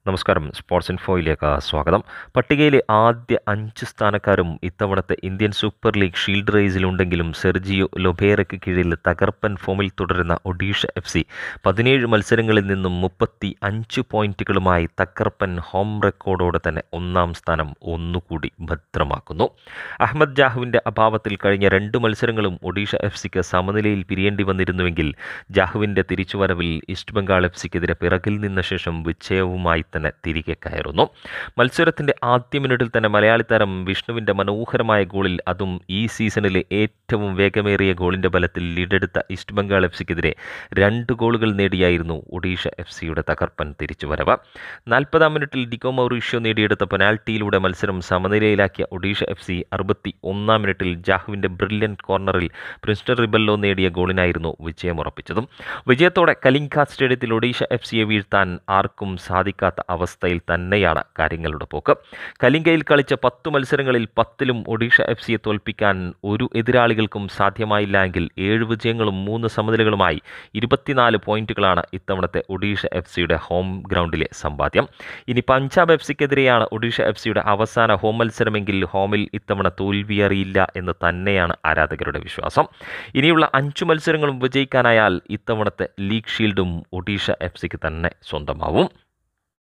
നമസ്കാരം. സ്പോർട്സ് ഇൻഫോയിലേക്ക് സ്വാഗതം. പട്ടികയിലെ ആദ്യ 5 സ്ഥാനക്കാരും ഇത്തവണത്തെ ഇന്ത്യൻ സൂപ്പർ ലീഗ് ഷീൽഡ് റേസിലുണ്ടെങ്കിലും സെർജിയോ ലൊബേറയ്ക്ക് കീഴിൽ തകർപ്പൻ ഫോമിൽ തുടരുന്ന ഒഡീഷ FC 17 മത്സരങ്ങളിൽ നിന്നും 35 പോയിന്റുകളുമായി തകർപ്പൻ ഹോം റെക്കോർഡോടെ തന്നെ ഒന്നാം സ്ഥാനം ഒന്നുകൂടി ഭദ്രമാക്കുന്നു. അഹമ്മദ് ജാഹുവിൻ്റെ അഭാവത്തിൽ കഴിഞ്ഞ 2 മത്സരങ്ങളും ഒഡീഷ FCക്ക് സമനിലയിൽ പിരിയേണ്ടി വന്നിരുന്നുവെങ്കിൽ ജാഹുവിൻ്റെ തിരിച്ചുവരവിൽ ഈസ്റ്റ് ബംഗാൾ FCക്കെതിരെ പിറകിൽ നിന്ന ശേഷം വിജയവുമായി തന്നെ തിരികെ കയറുന്നു. മത്സരത്തിൻ്റെ ആദ്യ മിനിറ്റിൽ തന്നെ മലയാളി താരം വിഷ്ണുവിൻ്റെ മനോഹരമായ ഗോളിൽ, അതും ഈ സീസണിലെ ഏറ്റവും വേഗമേറിയ ഗോളിൻ്റെ ബലത്തിൽ ലീഡെടുത്ത ഈസ്റ്റ് ബംഗാൾ FCക്കെതിരെ 2 ഗോളുകൾ നേടിയായിരുന്നു ഒഡീഷ FCയുടെ തകർപ്പൻ തിരിച്ചുവരവ്. 40-ാം മിനിറ്റിൽ ഡിഗോ മൗറീഷ്യോ നേടിയെടുത്ത പെനാൽറ്റിയിലൂടെ മത്സരം സമനിലയിലാക്കിയ ഒഡീഷ FC 61-ാം മിനിറ്റിൽ ജാഹുവിൻ്റെ ബ്രില്യൻ്റ് കോർണറിൽ പ്രിൻസ്റ്റൺ റിബല്ലോ നേടിയ ഗോളിനായിരുന്നു വിജയമുറപ്പിച്ചതും. വിജയത്തോടെ കലിംഗ സ്റ്റേഡിയത്തിൽ ഒഡീഷ FCയെ വീഴ്ത്താൻ ആർക്കും സാധിക്കാത്ത അവസ്ഥയിൽ തന്നെയാണ് കാര്യങ്ങളുടെ പോക്ക്. കലിംഗയിൽ കളിച്ച 10 മത്സരങ്ങളിൽ 10ലും ഒഡീഷ FCയെ തോൽപ്പിക്കാൻ ഒരു എതിരാളികൾക്കും സാധ്യമായില്ല എങ്കിൽ 7 വിജയങ്ങളും 3 സമനിലകളുമായി 24 പോയിന്റുകളാണ് ഇത്തവണത്തെ ഒഡീഷ FCയുടെ ഹോം ഗ്രൗണ്ടിലെ സമ്പാദ്യം. ഇനി പഞ്ചാബ് FCക്കെതിരെയാണ് ഒഡീഷ FCയുടെ അവസാന ഹോം മത്സരമെങ്കിൽ ഹോമിൽ ഇത്തവണ തോൽവിയറിയില്ല എന്ന് തന്നെയാണ് ആരാധകരുടെ വിശ്വാസം. ഇനിയുള്ള 5 മത്സരങ്ങളും വിജയിക്കാനായാൽ ഇത്തവണത്തെ ലീഗ് ഷീൽഡും ഒഡീഷ FCക്ക് തന്നെ സ്വന്തമാവും.